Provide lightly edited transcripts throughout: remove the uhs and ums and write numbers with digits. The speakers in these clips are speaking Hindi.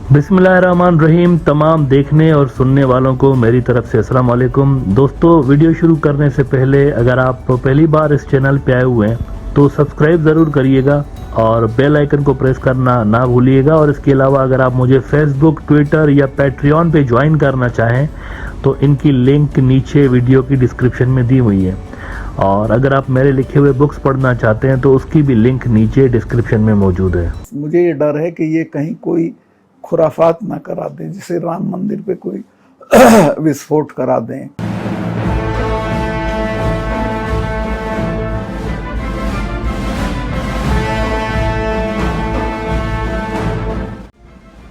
बिस्मिल्लाहिर्रहमानिर्रहीम। तमाम देखने और सुनने वालों को मेरी तरफ से अस्सलाम वालेकुम। दोस्तों, वीडियो शुरू करने से पहले अगर आप पहली बार इस चैनल पे आए हुए हैं तो सब्सक्राइब ज़रूर करिएगा और बेल आइकन को प्रेस करना ना भूलिएगा। और इसके अलावा अगर आप मुझे फेसबुक, ट्विटर या पैट्रियन पे ज्वाइन करना चाहें तो इनकी लिंक नीचे वीडियो की डिस्क्रिप्शन में दी हुई है। और अगर आप मेरे लिखे हुए बुक्स पढ़ना चाहते हैं तो उसकी भी लिंक नीचे डिस्क्रिप्शन में मौजूद है। मुझे ये डर है कि ये कहीं कोई खुराफात ना करा दें, जिसे राम मंदिर पे कोई विस्फोट करा दें।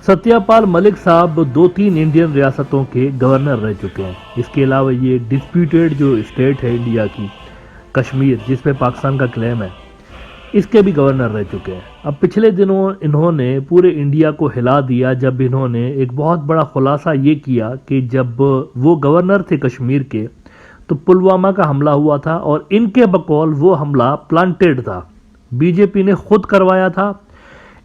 सत्यपाल मलिक साहब 2-3 इंडियन रियासतों के गवर्नर रह चुके हैं। इसके अलावा ये डिस्प्यूटेड जो स्टेट है इंडिया की, कश्मीर, जिस पे पाकिस्तान का क्लेम है, इसके भी गवर्नर रह चुके हैं। अब पिछले दिनों इन्होंने पूरे इंडिया को हिला दिया जब इन्होंने एक बहुत बड़ा खुलासा ये किया कि जब वो गवर्नर थे कश्मीर के तो पुलवामा का हमला हुआ था और इनके बकौल वो हमला प्लांटेड था, बीजेपी ने खुद करवाया था।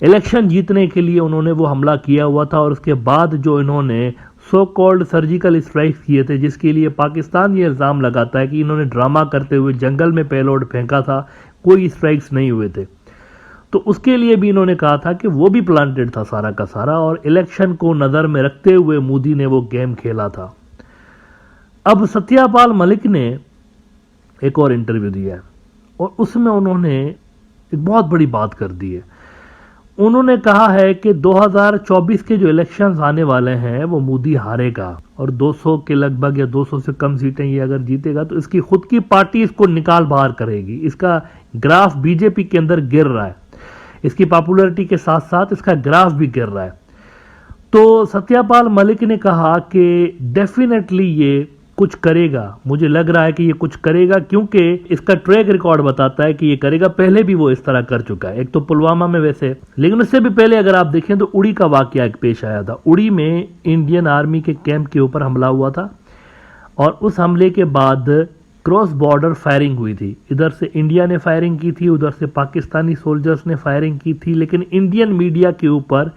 इलेक्शन जीतने के लिए उन्होंने वो हमला किया हुआ था और उसके बाद जो इन्होंने सो कॉल्ड सर्जिकल स्ट्राइक्स किए थे, जिसके लिए पाकिस्तान ये इल्ज़ाम लगाता है कि इन्होंने ड्रामा करते हुए जंगल में पेलोड फेंका था, कोई स्ट्राइक्स नहीं हुए थे, तो उसके लिए भी इन्होंने कहा था कि वो भी प्लांटेड था सारा का सारा। और इलेक्शन को नज़र में रखते हुए मोदी ने वो गेम खेला था। अब सत्यपाल मलिक ने एक और इंटरव्यू दिया है और उसमें उन्होंने एक बहुत बड़ी बात कर दी है। उन्होंने कहा है कि 2024 के जो इलेक्शंस आने वाले हैं वो मोदी हारेगा और 200 के लगभग या 200 से कम सीटें ये अगर जीतेगा तो इसकी खुद की पार्टी इसको निकाल बाहर करेगी। इसका ग्राफ बीजेपी के अंदर गिर रहा है, इसकी पॉपुलैरिटी के साथ साथ इसका ग्राफ भी गिर रहा है। तो सत्यपाल मलिक ने कहा कि डेफिनेटली ये कुछ करेगा, मुझे लग रहा है कि ये कुछ करेगा क्योंकि इसका ट्रैक रिकॉर्ड बताता है कि ये करेगा। पहले भी वो इस तरह कर चुका है, एक तो पुलवामा में वैसे, लेकिन उससे भी पहले अगर आप देखें तो उड़ी का वाकया एक पेश आया था। उड़ी में इंडियन आर्मी के कैंप के ऊपर हमला हुआ था और उस हमले के बाद क्रॉस बॉर्डर फायरिंग हुई थी। इधर से इंडिया ने फायरिंग की थी, उधर से पाकिस्तानी सोल्जर्स ने फायरिंग की थी, लेकिन इंडियन मीडिया के ऊपर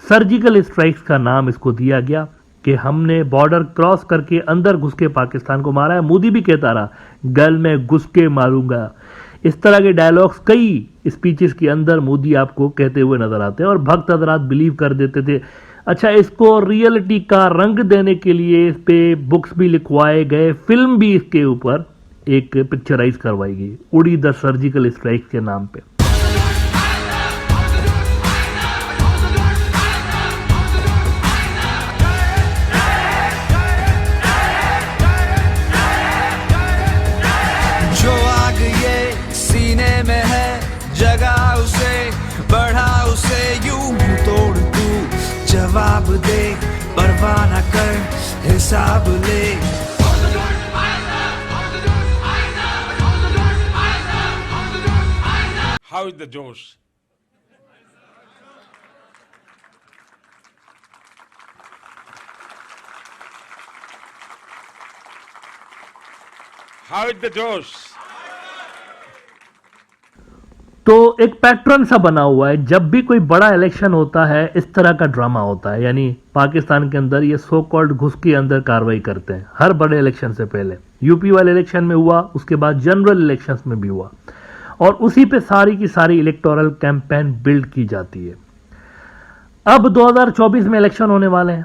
सर्जिकल स्ट्राइक्स का नाम इसको दिया गया कि हमने बॉर्डर क्रॉस करके अंदर घुस के पाकिस्तान को मारा है। मोदी भी कहता रहा गल में घुस के मारूंगा। इस तरह के डायलॉग्स कई स्पीचेस के अंदर मोदी आपको कहते हुए नजर आते हैं और भक्त हजरात बिलीव कर देते थे। अच्छा, इसको रियलिटी का रंग देने के लिए इस पे बुक्स भी लिखवाए गए, फिल्म भी इसके ऊपर एक पिक्चराइज करवाई गई, उड़ी द सर्जिकल स्ट्राइक के नाम पे। जो आग ये सीने में है, जगा उसे, बढ़ा उसे, यूं मुंह तोड़ तू जवाब दे, परवाह न कर हिसाब ले। How is the Josh? How is the Josh? तो एक पैटर्न सा बना हुआ है, जब भी कोई बड़ा इलेक्शन होता है इस तरह का ड्रामा होता है। यानी पाकिस्तान के अंदर ये सो कॉल्ड घुस के अंदर कार्रवाई करते हैं हर बड़े इलेक्शन से पहले। यूपी वाले इलेक्शन में हुआ, उसके बाद जनरल इलेक्शंस में भी हुआ और उसी पे सारी की सारी इलेक्टोरल कैंपेन बिल्ड की जाती है। अब 2024 में इलेक्शन होने वाले हैं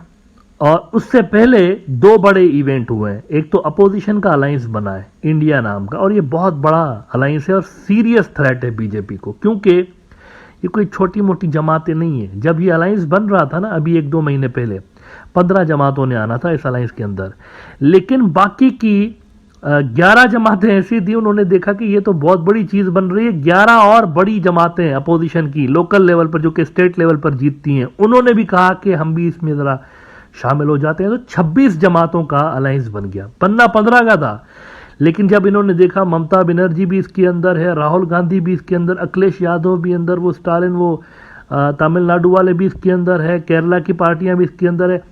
और उससे पहले 2 बड़े इवेंट हुए हैं। एक तो अपोजिशन का अलायंस बना है इंडिया नाम का, और ये बहुत बड़ा अलायंस है और सीरियस थ्रेट है बीजेपी को, क्योंकि ये कोई छोटी मोटी जमातें नहीं है। जब ये अलायंस बन रहा था ना, अभी 1-2 महीने पहले 15 जमातों ने आना था इस अलायंस के अंदर, लेकिन बाकी की 11 जमातें ऐसी थी, उन्होंने देखा कि ये तो बहुत बड़ी चीज बन रही है। 11 और बड़ी जमातें अपोजिशन की लोकल लेवल पर, जो कि स्टेट लेवल पर जीतती हैं, उन्होंने भी कहा कि हम भी इसमें जरा शामिल हो जाते हैं। तो 26 जमातों का अलायंस बन गया। बनना 15 का था, लेकिन जब इन्होंने देखा ममता बनर्जी भी इसके अंदर है, राहुल गांधी भी इसके अंदर, अखिलेश यादव भी अंदर, वो स्टालिन, वो तमिलनाडु वाले भी इसके अंदर है, केरला की पार्टियां भी इसके अंदर है,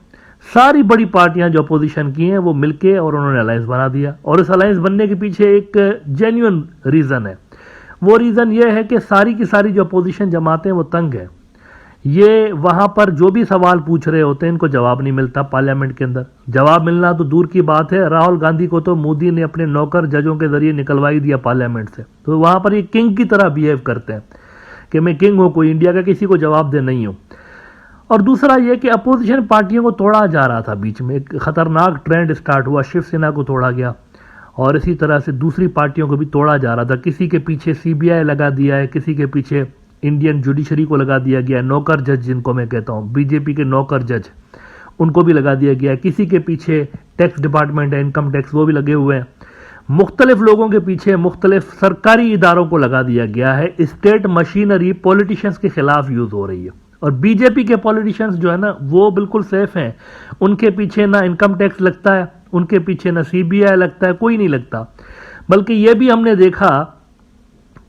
सारी बड़ी पार्टियां जो अपोजिशन की हैं वो मिलके और उन्होंने अलायंस बना दिया। और इस अलायंस बनने के पीछे एक जेन्युइन रीजन है। वो रीजन ये है कि सारी की सारी जो अपोजिशन जमातें वो तंग है। ये वहां पर जो भी सवाल पूछ रहे होते हैं इनको जवाब नहीं मिलता पार्लियामेंट के अंदर। जवाब मिलना तो दूर की बात है, राहुल गांधी को तो मोदी ने अपने नौकर जजों के जरिए निकलवाई दिया पार्लियामेंट से। तो वहां पर ये किंग की तरह बिहेव करते हैं कि मैं किंग हूं, कोई इंडिया का किसी को जवाब दे नहीं हूं। और दूसरा ये कि अपोजिशन पार्टियों को तोड़ा जा रहा था, बीच में एक खतरनाक ट्रेंड स्टार्ट हुआ, शिवसेना को तोड़ा गया और इसी तरह से दूसरी पार्टियों को भी तोड़ा जा रहा था। किसी के पीछे सीबीआई लगा दिया है, किसी के पीछे इंडियन जुडिशरी को लगा दिया गया है, नौकर जज जिनको मैं कहता हूं, बीजेपी के नौकर जज उनको भी लगा दिया गया है। किसी के पीछे टैक्स डिपार्टमेंट है, इनकम टैक्स, वो भी लगे हुए हैं। मुख्तलिफ लोगों के पीछे मुख्तलिफ सरकारी इदारों को लगा दिया गया है। स्टेट मशीनरी पॉलिटिशियंस के खिलाफ यूज हो रही है और बीजेपी के पॉलिटिशियंस जो है ना वो बिल्कुल सेफ हैं। उनके पीछे ना इनकम टैक्स लगता है, उनके पीछे ना सीबीआई लगता है, कोई नहीं लगता। बल्कि ये भी हमने देखा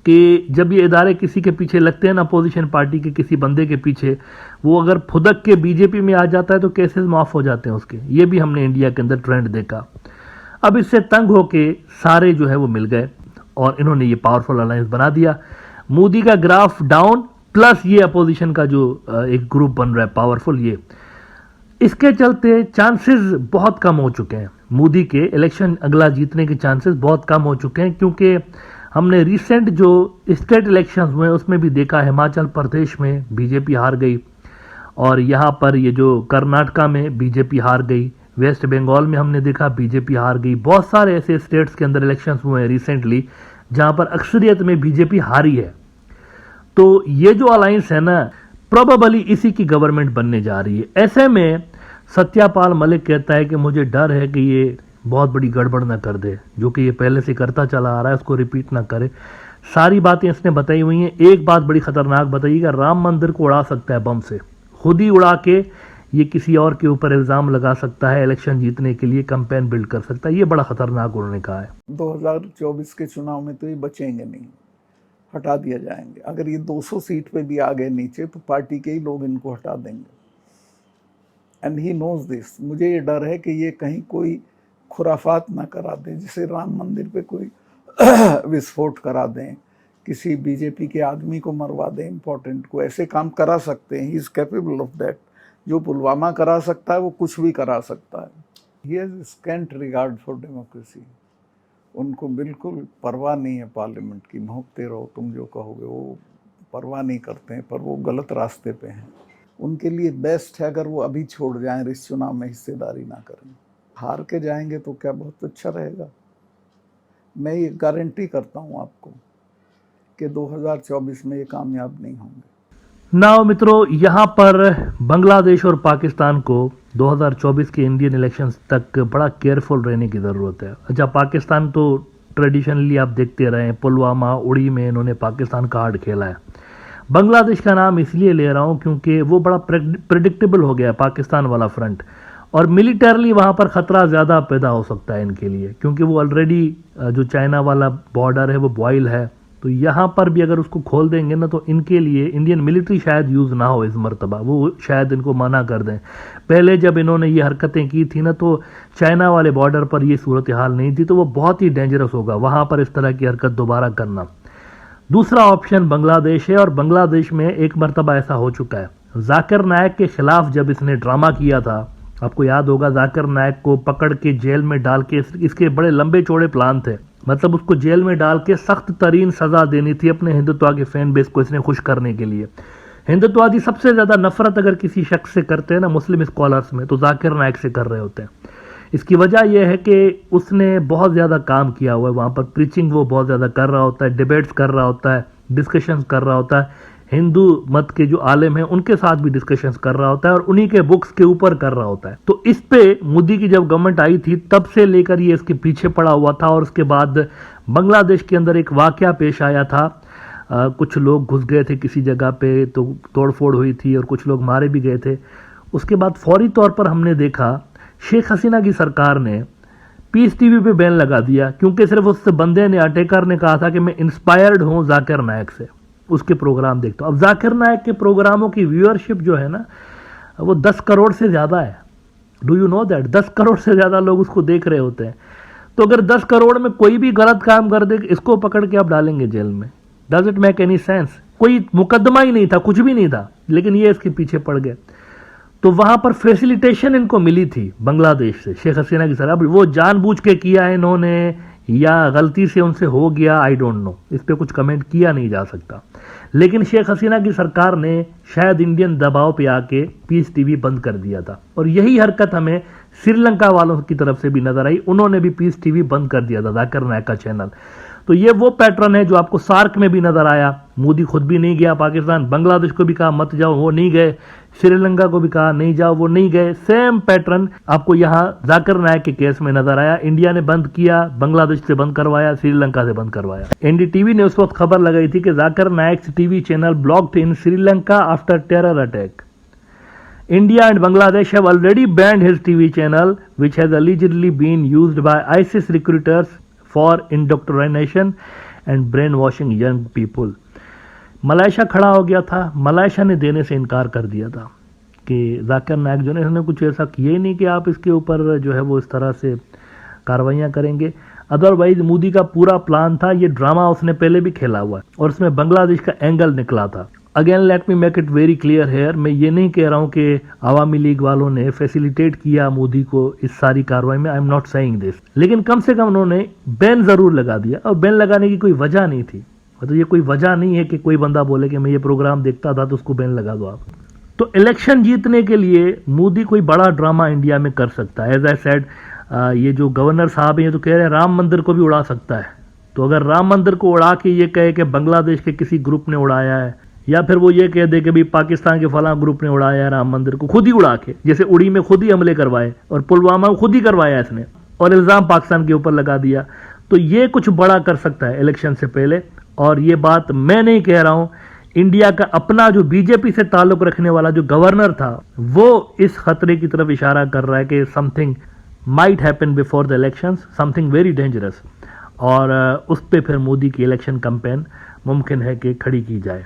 कि जब ये इदारे किसी के पीछे लगते हैं ना, अपोजिशन पार्टी के किसी बंदे के पीछे, वो अगर फुदक के बीजेपी में आ जाता है तो केसेस माफ हो जाते हैं उसके। ये भी हमने इंडिया के अंदर ट्रेंड देखा। अब इससे तंग होके सारे जो है वो मिल गए और इन्होंने ये पावरफुल अलायंस बना दिया। मोदी का ग्राफ डाउन प्लस ये अपोजिशन का जो एक ग्रुप बन रहा है पावरफुल, ये इसके चलते चांसेस बहुत कम हो चुके हैं। मोदी के इलेक्शन अगला जीतने के चांसेस बहुत कम हो चुके हैं, क्योंकि हमने रिसेंट जो स्टेट इलेक्शंस हुए उसमें भी देखा, हिमाचल प्रदेश में बीजेपी हार गई और यहाँ पर ये जो कर्नाटका में बीजेपी हार गई, वेस्ट बंगाल में हमने देखा बीजेपी हार गई। बहुत सारे ऐसे स्टेट्स के अंदर इलेक्शंस हुए हैं रिसेंटली जहाँ पर अक्सरियत में बीजेपी हारी है। तो ये जो अलायंस है ना, प्रोबेबली इसी की गवर्नमेंट बनने जा रही है। ऐसे में सत्यपाल मलिक कहता है कि मुझे डर है कि ये बहुत बड़ी गड़बड़ ना कर दे, जो कि ये पहले से करता चला आ रहा है, उसको रिपीट ना करे। सारी बातें इसने बताई हुई हैं। एक बात बड़ी खतरनाक बताइएगा, राम मंदिर को उड़ा सकता है बम से, खुद ही उड़ा के ये किसी और के ऊपर इल्जाम लगा सकता है, इलेक्शन जीतने के लिए कैंपेन बिल्ड कर सकता है। ये बड़ा खतरनाक उन्होंने कहा है। 2024 के चुनाव में तो ये बचेंगे नहीं, हटा दिया जाएंगे। अगर ये 200 सीट पे भी आ गए नीचे तो पार्टी के ही लोग इनको हटा देंगे। And he knows this. मुझे ये डर है कि ये कहीं कोई खुराफात ना करा दें, जैसे राम मंदिर पे कोई विस्फोट करा दें, किसी बीजेपी के आदमी को मरवा दें, इम्पोर्टेंट को। ऐसे काम करा सकते हैं, he is capable of that. जो पुलवामा करा सकता है वो कुछ भी करा सकता है। He has scent regard for democracy. उनको बिल्कुल परवाह नहीं है पार्लियामेंट की। भौंकते रहो, तुम जो कहोगे, वो परवाह नहीं करते हैं, पर वो गलत रास्ते पे हैं। उनके लिए बेस्ट है अगर वो अभी छोड़ जाएं, इस चुनाव में हिस्सेदारी ना करें। हार के जाएंगे तो क्या बहुत अच्छा रहेगा। मैं ये गारंटी करता हूँ आपको कि 2024 में ये कामयाब नहीं होंगे। नाउ मित्रों, यहाँ पर बांग्लादेश और पाकिस्तान को 2024 के इंडियन इलेक्शंस तक बड़ा केयरफुल रहने की ज़रूरत है। अच्छा, पाकिस्तान तो ट्रेडिशनली आप देखते रहे हैं, पुलवामा, उड़ी में इन्होंने पाकिस्तान का हार्ड खेला है। बांग्लादेश का नाम इसलिए ले रहा हूँ क्योंकि वो बड़ा प्रेडिक्टेबल हो गया है पाकिस्तान वाला फ्रंट, और मिलिटरली वहाँ पर ख़तरा ज़्यादा पैदा हो सकता है इनके लिए, क्योंकि वो ऑलरेडी जो चाइना वाला बॉर्डर है वो बॉयल है। तो यहाँ पर भी अगर उसको खोल देंगे ना तो इनके लिए इंडियन मिलिट्री शायद यूज़ ना हो इस मरतबा, वो शायद इनको मना कर दें। पहले जब इन्होंने ये हरकतें की थी ना तो चाइना वाले बॉर्डर पर ये सूरत हाल नहीं थी, तो वो बहुत ही डेंजरस होगा वहाँ पर इस तरह की हरकत दोबारा करना। दूसरा ऑप्शन बांग्लादेश है, और बांग्लादेश में एक मरतबा ऐसा हो चुका है। जाकिर नायक के खिलाफ जब इसने ड्रामा किया था, आपको याद होगा, जाकिर नायक को पकड़ के जेल में डाल के, इसके बड़े लंबे चौड़े प्लान थे, मतलब उसको जेल में डाल के सख्त तरीन सजा देनी थी अपने हिंदुत्व के फैन बेस को इसने खुश करने के लिए। हिंदुत्ववादी सबसे ज़्यादा नफरत अगर किसी शख्स से करते हैं ना मुस्लिम स्कॉलर्स में, तो जाकिर नायक से कर रहे होते हैं। इसकी वजह यह है कि उसने बहुत ज़्यादा काम किया हुआ है वहाँ पर, प्रीचिंग वो बहुत ज़्यादा कर रहा होता है, डिबेट्स कर रहा होता है, डिस्कशंस कर रहा होता है, हिंदू मत के जो आलिम हैं उनके साथ भी डिस्कशंस कर रहा होता है और उन्हीं के बुक्स के ऊपर कर रहा होता है। तो इस पे मोदी की जब गवर्नमेंट आई थी तब से लेकर ये इसके पीछे पड़ा हुआ था, और उसके बाद बांग्लादेश के अंदर एक वाकया पेश आया था। कुछ लोग घुस गए थे किसी जगह पे, तो तोड़फोड़ हुई थी और कुछ लोग मारे भी गए थे। उसके बाद फौरी तौर पर हमने देखा शेख हसीना की सरकार ने पीस टीवी पे बैन लगा दिया, क्योंकि सिर्फ उससे बंदे ने, अटेकर ने कहा था कि मैं इंस्पायर्ड हूँ जाकिर नायक से, उसके प्रोग्राम देखता हूँ। अब जाकिर नायक के प्रोग्रामों की व्यूअरशिप जो है ना वो 10 करोड़ से ज़्यादा है। Do you know that? 10 crore से ज़्यादा लोग उसको देख रहे होते हैं। तो अगर 10 करोड़ में कोई भी गलत काम कर दे, इसको पकड़ के आप डालेंगे जेल में। Does it make any sense? कोई मुकदमा ही नहीं था, कुछ भी नहीं था, लेकिन ये इसके पीछे पड़ गए। तो वहां पर फैसिलिटेशन इनको मिली थी बांग्लादेश से, शेख हसीना की सरकार। अब वो जानबूझ के किया है इन्होंने या गलती से उनसे हो गया, आई डोंट नो, इस पे कुछ कमेंट किया नहीं जा सकता। लेकिन शेख हसीना की सरकार ने शायद इंडियन दबाव पे आके पीस टीवी बंद कर दिया था, और यही हरकत हमें श्रीलंका वालों की तरफ से भी नजर आई। उन्होंने भी पीस टीवी बंद कर दिया था, जाकिर नायक का चैनल। तो ये वो पैटर्न है जो आपको सार्क में भी नजर आया। मोदी खुद भी नहीं गया पाकिस्तान, बांग्लादेश को भी कहा मत जाओ, वो नहीं गए, श्रीलंका को भी कहा नहीं जाओ, वो नहीं गए। सेम पैटर्न आपको यहाँ जाकिर नायक के केस में नजर आया। इंडिया ने बंद किया, बांग्लादेश से बंद करवाया, श्रीलंका से बंद करवाया। एनडीटीवी ने उस वक्त खबर लगाई थी कि Zakir Naik TV channel blocked in Sri Lanka after terror attack. India and Bangladesh have already banned his TV channel, which has allegedly been used by ISIS recruiters for indoctrination and brainwashing young people. Malaysia खड़ा हो गया था, मलेशिया ने देने से इनकार कर दिया था कि जाकिर नायक जो है इसने कुछ ऐसा किया ही नहीं कि आप इसके ऊपर जो है वो इस तरह से कार्रवाइयाँ करेंगे। अदरवाइज मोदी का पूरा प्लान था, ये ड्रामा उसने पहले भी खेला हुआ है और उसमें बांग्लादेश का एंगल निकला था। Again let me make it very clear here, मैं ये नहीं कह रहा हूँ कि आवामी लीग वालों ने फैसिलिटेट किया मोदी को इस सारी कार्रवाई में, I am not saying this, लेकिन कम से कम उन्होंने बैन जरूर लगा दिया, और बैन लगाने की कोई वजह नहीं थी। मतलब ये कोई वजह नहीं है कि कोई बंदा बोले कि मैं ये प्रोग्राम देखता था तो उसको बैन लगा दो आप। तो इलेक्शन जीतने के लिए मोदी कोई बड़ा ड्रामा इंडिया में कर सकता है। एज आई सेड, ये जो गवर्नर साहब हैं ये तो कह रहे हैं राम मंदिर को भी उड़ा सकता है। तो अगर राम मंदिर को उड़ा के ये कहे कि बांग्लादेश के किसी ग्रुप ने उड़ाया है, या फिर वो ये कह दे कि भाई पाकिस्तान के फलां ग्रुप ने उड़ाया है राम मंदिर को, खुद ही उड़ा के, जैसे उड़ी में खुद ही हमले करवाए और पुलवामा में खुद ही करवाया इसने और इल्जाम पाकिस्तान के ऊपर लगा दिया, तो ये कुछ बड़ा कर सकता है इलेक्शन से पहले। और ये बात मैं नहीं कह रहा हूं, इंडिया का अपना जो बीजेपी से ताल्लुक रखने वाला जो गवर्नर था वो इस खतरे की तरफ इशारा कर रहा है कि something might happen before the elections, something very dangerous, और उस पर फिर मोदी की इलेक्शन कैंपेन मुमकिन है कि खड़ी की जाए।